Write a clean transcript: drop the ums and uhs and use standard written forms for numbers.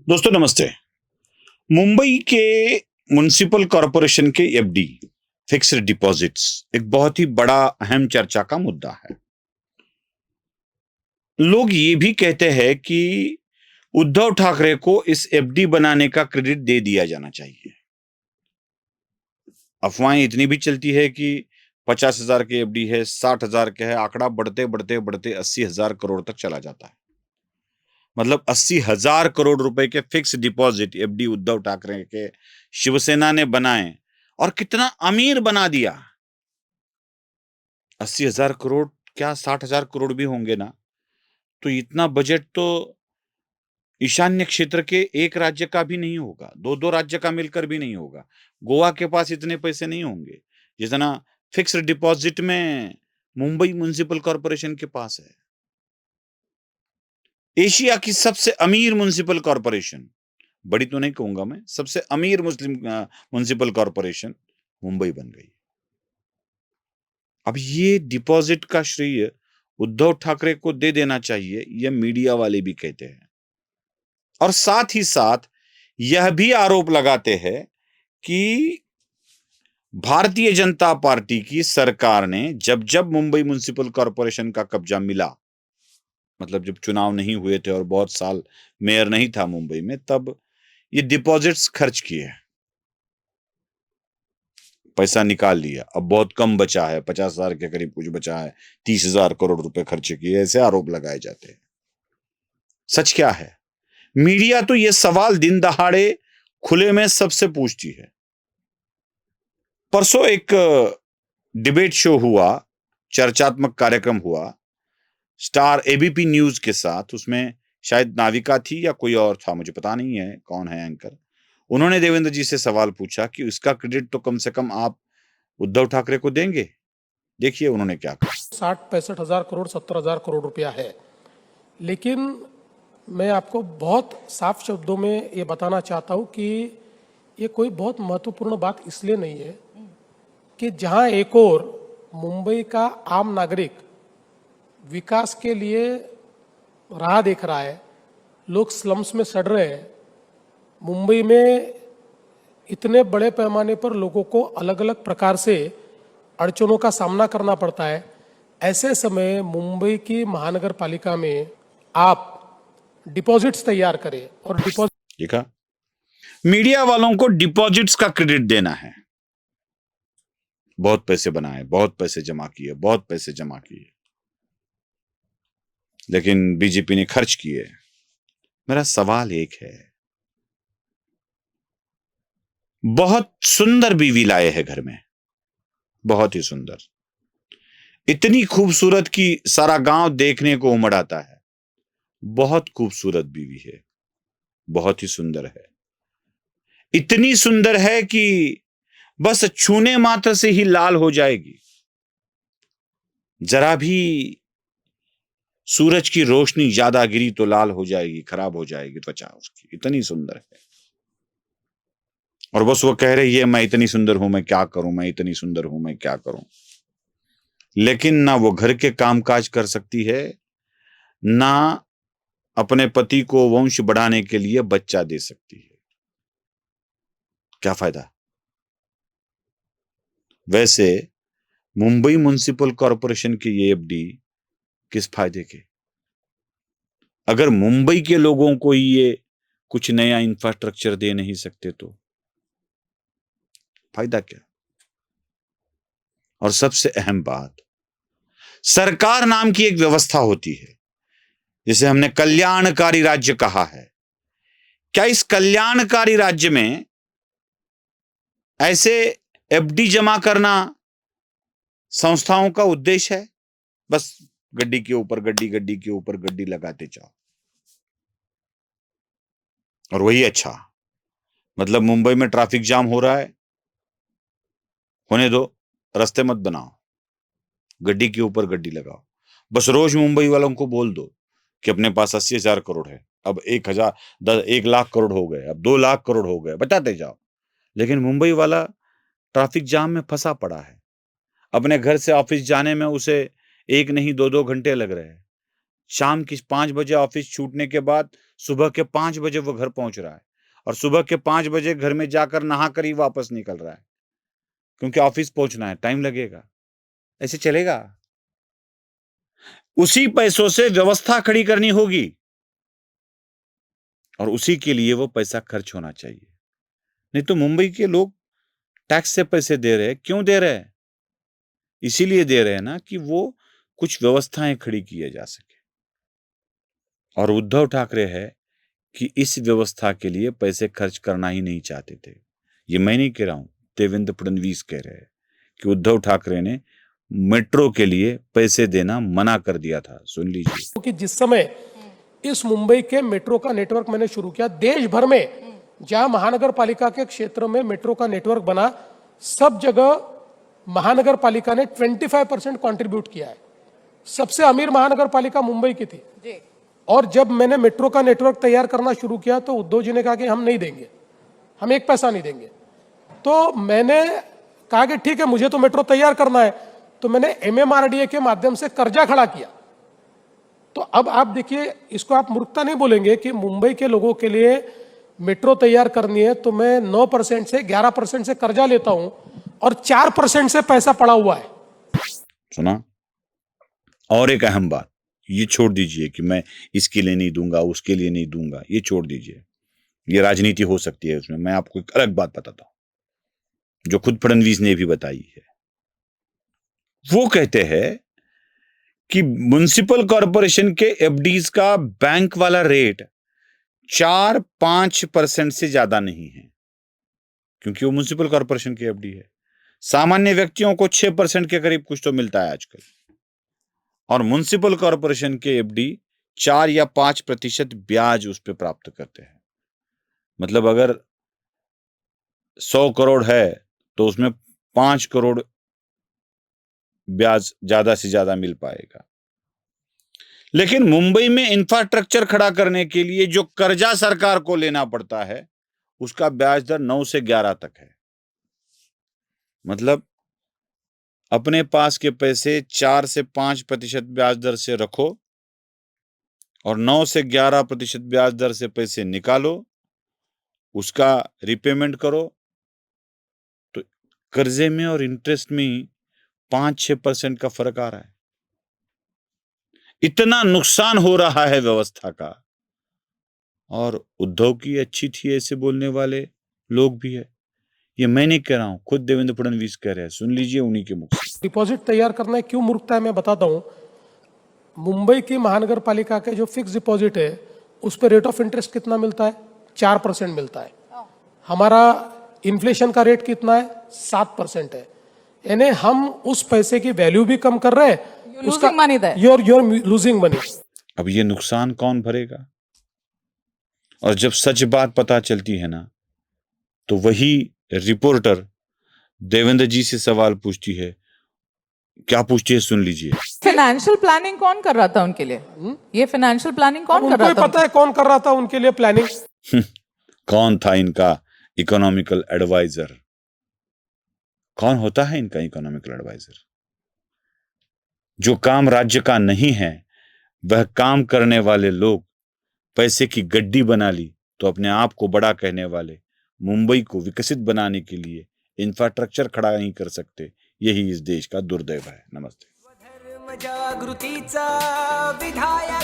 दोस्तों नमस्ते। मुंबई के म्युनिसिपल कॉरपोरेशन के एफडी फिक्स्ड डिपॉजिट्स एक बहुत ही बड़ा अहम चर्चा का मुद्दा है। लोग ये भी कहते हैं कि उद्धव ठाकरे को इस एफडी बनाने का क्रेडिट दे दिया जाना चाहिए। अफवाहें इतनी भी चलती है कि 50,000 के एफडी है, 60,000 के है, आंकड़ा बढ़ते बढ़ते बढ़ते 80,000 करोड़ तक चला जाता है। मतलब 80,000 करोड़ रुपए के fix deposit FD Uddhav Thackeray के शिवसेना ने बनाए और कितना अमीर बना दिया। 80,000 करोड़ क्या 60,000 करोड़ भी होंगे ना, तो इतना बजट तो ईशान्य क्षेत्र के एक राज्य का भी नहीं होगा, दो दो राज्य का मिलकर भी नहीं होगा। गोवा के पास इतने पैसे नहीं होंगे जितना फिक्स्ड डिपॉजिट में मुंबई म्युनिसिपल कॉरपोरेशन के पास है। एशिया की सबसे अमीर म्युनिसिपल कॉरपोरेशन, बड़ी तो नहीं कहूंगा मैं, सबसे अमीर मुस्लिम म्युनिसिपल कॉरपोरेशन मुंबई बन गई। अब ये डिपॉजिट का श्रेय उद्धव ठाकरे को दे देना चाहिए, यह मीडिया वाले भी कहते हैं। और साथ ही साथ यह भी आरोप लगाते हैं कि भारतीय जनता पार्टी की सरकार ने जब जब मुंबई म्युनिसिपल कॉरपोरेशन का कब्जा मिला, मतलब जब चुनाव नहीं हुए थे और बहुत साल मेयर नहीं था मुंबई में, तब ये डिपॉजिट्स खर्च किए, पैसा निकाल लिया। अब बहुत कम बचा है, 50,000 के करीब कुछ बचा है, 30,000 करोड़ रुपए खर्च किए, ऐसे आरोप लगाए जाते हैं। सच क्या है? मीडिया तो ये सवाल दिन दहाड़े खुले में सबसे पूछती है। परसों एक डिबेट शो हुआ, चर्चात्मक कार्यक्रम हुआ स्टार एबीपी न्यूज के साथ। उसमें शायद नाविका थी या कोई और था, मुझे पता नहीं है कौन है एंकर। उन्होंने देवेंद्र जी से सवाल पूछा कि इसका क्रेडिट तो कम से कम आप उद्धव ठाकरे को देंगे। देखिए उन्होंने क्या कहा। 60-65 हजार करोड़ 70,000 करोड़ रुपया है, लेकिन मैं आपको बहुत साफ शब्दों में ये बताना चाहता हूँ कि ये कोई बहुत महत्वपूर्ण बात इसलिए नहीं है कि जहाँ एक और मुंबई का आम नागरिक विकास के लिए राह देख रहा है, लोग स्लम्स में सड़ रहे हैं, मुंबई में इतने बड़े पैमाने पर लोगों को अलग अलग प्रकार से अड़चनों का सामना करना पड़ता है, ऐसे समय मुंबई की महानगर पालिका में आप डिपॉजिट्स तैयार करें और डिपॉजिट। देखा, मीडिया वालों को डिपॉजिट्स का क्रेडिट देना है। बहुत पैसे बनाए, बहुत पैसे जमा किए, बहुत पैसे जमा किए, लेकिन बीजेपी ने खर्च किए। मेरा सवाल एक है, बहुत सुंदर बीवी लाए हैं घर में, बहुत ही सुंदर, इतनी खूबसूरत कि सारा गांव देखने को उमड़ आता है। बहुत खूबसूरत बीवी है, बहुत ही सुंदर है, इतनी सुंदर है कि बस छूने मात्र से ही लाल हो जाएगी। जरा भी सूरज की रोशनी ज्यादा गिरी तो लाल हो जाएगी, खराब हो जाएगी त्वचा उसकी, इतनी सुंदर है। और बस वो कह रही है मैं इतनी सुंदर हूं, मैं क्या करूं, मैं इतनी सुंदर हूं, मैं क्या करूं। लेकिन ना वो घर के कामकाज कर सकती है, ना अपने पति को वंश बढ़ाने के लिए बच्चा दे सकती है। क्या फायदा? वैसे मुंबई म्युनिसिपल कॉरपोरेशन के ये एफडी किस फायदे के? अगर मुंबई के लोगों को ये कुछ नया इंफ्रास्ट्रक्चर दे नहीं सकते तो फायदा क्या? और सबसे अहम बात, सरकार नाम की एक व्यवस्था होती है जिसे हमने कल्याणकारी राज्य कहा है। क्या इस कल्याणकारी राज्य में ऐसे एफडी जमा करना संस्थाओं का उद्देश्य है? बस गड्डी के ऊपर गड्डी, गड्डी के ऊपर गड्डी लगाते जाओ और वही अच्छा। मतलब मुंबई में ट्रैफिक जाम हो रहा है, होने दो, रास्ते मत बनाओ, गड्डी के ऊपर गड्डी लगाओ। बस रोज मुंबई वालों को बोल दो कि अपने पास 80,000 करोड़ है, अब 1 लाख करोड़ हो गए, अब 2 लाख करोड़ हो गए, बताते जाओ। लेकिन मुंबई वाला ट्रैफिक जाम में फंसा पड़ा है, अपने घर से ऑफिस जाने में उसे 1 नहीं 2-2 घंटे लग रहे हैं। शाम की 5 बजे ऑफिस छूटने के बाद सुबह के 5 बजे वो घर पहुंच रहा है, और सुबह के 5 बजे घर में जाकर नहाकर ही वापस निकल रहा है, क्योंकि ऑफिस पहुंचना है, टाइम लगेगा। ऐसे चलेगा? उसी पैसों से व्यवस्था खड़ी करनी होगी, और उसी के लिए वो पैसा खर्च होना चाहिए। नहीं तो मुंबई के लोग टैक्स से पैसे दे रहे हैं, क्यों दे रहे हैं? इसीलिए दे रहे हैं ना कि वो कुछ व्यवस्थाएं खड़ी किए जा सके। और उद्धव ठाकरे है कि इस व्यवस्था के लिए पैसे खर्च करना ही नहीं चाहते थे। ये मैं नहीं कह रहा हूं, देवेंद्र फडणवीस कह रहे हैं कि उद्धव ठाकरे ने मेट्रो के लिए पैसे देना मना कर दिया था। सुन लीजिए। क्योंकि जिस समय इस मुंबई के मेट्रो का नेटवर्क मैंने शुरू किया, देश भर में जहां महानगर पालिका के क्षेत्र में मेट्रो का नेटवर्क बना, सब जगह महानगर पालिका ने 25% कंट्रीब्यूट किया है। सबसे अमीर महानगर पालिका मुंबई की थी जी। और जब मैंने मेट्रो का नेटवर्क तैयार करना शुरू किया तो उद्धव जी ने कहा कि हम नहीं देंगे, हम एक पैसा नहीं देंगे। तो मैंने कहा कि ठीक है, मुझे तो मेट्रो तैयार करना है, तो मैंने MMRDA के माध्यम से कर्जा खड़ा किया। तो अब आप देखिए, इसको आप मूर्खता नहीं बोलेंगे कि मुंबई के लोगों के लिए मेट्रो तैयार करनी है तो मैं 9% से 11% से कर्जा लेता हूं और 4% से पैसा पड़ा हुआ है। सुना? और एक अहम बात, ये छोड़ दीजिए कि मैं इसके लिए नहीं दूंगा, उसके लिए नहीं दूंगा, ये छोड़ दीजिए, ये राजनीति हो सकती है उसमें। मैं आपको एक अलग बात बताता हूं जो खुद फडणवीस ने भी बताई है। वो कहते हैं कि म्युनिसिपल कॉरपोरेशन के एफडीज का बैंक वाला रेट 4-5% से ज्यादा नहीं है, क्योंकि वो म्युनिसिपल कॉरपोरेशन की एफडी है। सामान्य व्यक्तियों को 6% के करीब कुछ तो मिलता है आजकल, और म्युनिसिपल कॉरपोरेशन के एफडी 4 या 5% ब्याज उस पर प्राप्त करते हैं। मतलब अगर 100 करोड़ है तो उसमें 5 करोड़ ब्याज ज्यादा से ज्यादा मिल पाएगा। लेकिन मुंबई में इंफ्रास्ट्रक्चर खड़ा करने के लिए जो कर्जा सरकार को लेना पड़ता है, उसका ब्याज दर 9 से 11 तक है। मतलब अपने पास के पैसे 4 से 5% ब्याज दर से रखो और 9 से 11% ब्याज दर से पैसे निकालो, उसका रिपेमेंट करो, तो कर्जे में और इंटरेस्ट में 5-6% का फर्क आ रहा है। इतना नुकसान हो रहा है व्यवस्था का, और उद्धव की अच्छी थी ऐसे बोलने वाले लोग भी है। ये मैं नहीं कह रहा हूं, खुद देवेंद्र फडणवीस कह रहे हैं। सुन लीजिए उन्हीं के मुख से। डिपॉजिट तैयार करना है क्यों मूर्खता है, मैं बताता हूं। मुंबई की महानगर पालिका के जो फिक्स डिपॉजिट है उस पर रेट ऑफ इंटरेस्ट कितना मिलता है? 4% मिलता है। हमारा इन्फ्लेशन का रेट कितना है? 7% है। यानी हम उस पैसे की वैल्यू भी कम कर रहे हैं, उसका you're losing money। अब ये नुकसान कौन भरेगा? और जब सच बात पता चलती है ना, तो वही रिपोर्टर देवेंद्र जी से सवाल पूछती है। क्या पूछती है सुन लीजिए। फाइनेंशियल प्लानिंग कौन कर रहा था उनके लिए? ये फाइनेंशियल प्लानिंग कौन कर रहा था? पता है कौन कर रहा था उनके लिए प्लानिंग? कौन था इनका इकोनॉमिकल एडवाइजर? कौन होता है इनका इकोनॉमिकल एडवाइजर? जो काम राज्य का नहीं है, वह काम करने वाले लोग पैसे की गड्डी बना ली तो अपने आप को बड़ा कहने वाले मुंबई को विकसित बनाने के लिए इंफ्रास्ट्रक्चर खड़ा नहीं कर सकते। यही इस देश का दुर्दैव है। नमस्ते। धर्म जागृतीचा विधायक